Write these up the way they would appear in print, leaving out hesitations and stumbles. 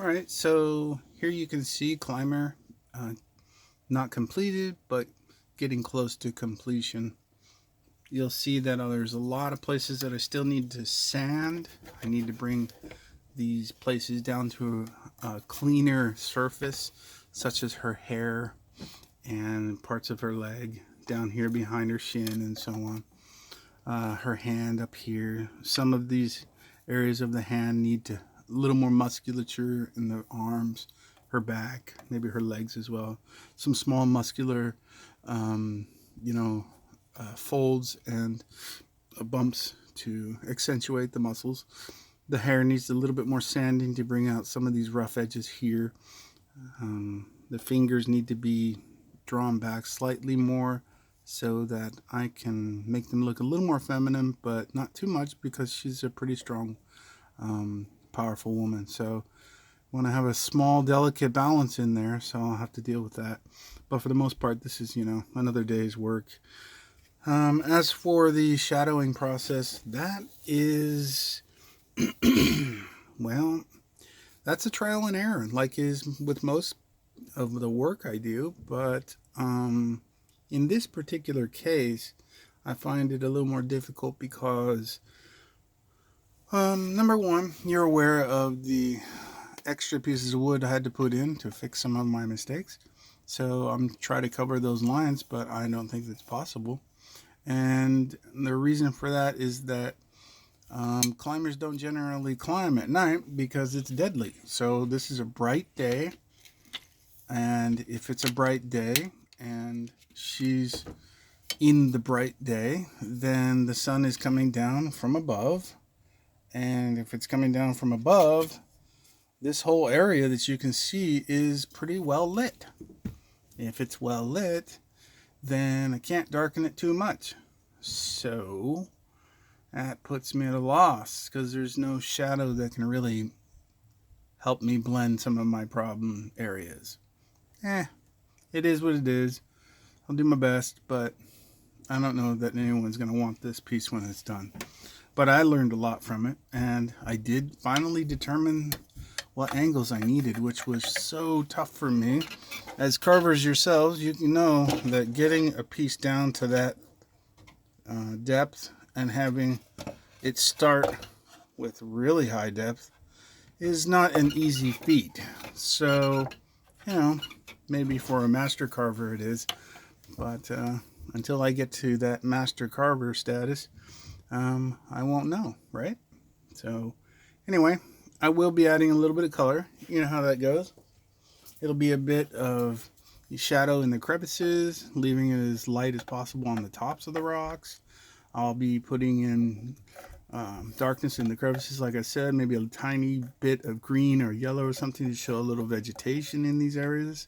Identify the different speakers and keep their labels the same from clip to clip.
Speaker 1: Alright, so here you can see climber not completed, but getting close to completion. You'll see that there's a lot of places that I still need to sand. I need to bring these places down to a cleaner surface, such as her hair and parts of her leg down here behind her shin and so on. Her hand up here. Some of these areas of the hand need to a little more musculature in the arms, her back, maybe her legs as well. Some small muscular, folds and bumps to accentuate the muscles. The hair needs a little bit more sanding to bring out some of these rough edges here. The fingers need to be drawn back slightly more so that I can make them look a little more feminine, but not too much because she's a pretty strong, powerful woman. So I want to have a small, delicate balance in there, so I'll have to deal with that. But for the most part, this is, another day's work. As for the shadowing process, that is, well, that's a trial and error, like is with most of the work I do. But in this particular case, I find it a little more difficult because, number one, you're aware of the extra pieces of wood I had to put in to fix some of my mistakes. So I'm trying to cover those lines, but I don't think that's possible. And the reason for that is that climbers don't generally climb at night because it's deadly. So this is a bright day, and if it's a bright day and she's in the bright day, then the sun is coming down from above. And if it's coming down from above, this whole area that you can see is pretty well lit. If it's well lit, then I can't darken it too much. So that puts me at a loss because there's no shadow that can really help me blend some of my problem areas. It is what it is. I'll do my best, but I don't know that anyone's going to want this piece when it's done. But I learned a lot from it, and I did finally determine what angles I needed, which was so tough for me. As carvers yourselves, you know that getting a piece down to that depth and having it start with really high depth is not an easy feat. So, maybe for a master carver it is, but until I get to that master carver status, I won't know, right? So, anyway, I will be adding a little bit of color. You know how that goes. It'll be a bit of shadow in the crevices, leaving it as light as possible on the tops of the rocks. I'll be putting in darkness in the crevices, like I said, maybe a tiny bit of green or yellow or something to show a little vegetation in these areas.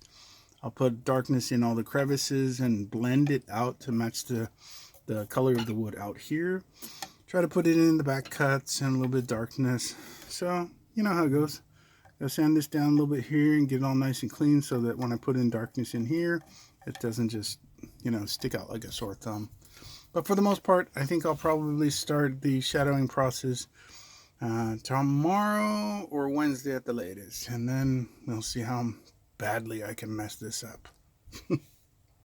Speaker 1: I'll put darkness in all the crevices and blend it out to match the color of the wood out here. Try to put it in the back cuts and a little bit of darkness. So, you know how it goes. I'll sand this down a little bit here and get it all nice and clean so that when I put in darkness in here, it doesn't just, stick out like a sore thumb. But for the most part, I think I'll probably start the shadowing process tomorrow or Wednesday at the latest. And then we'll see how badly I can mess this up.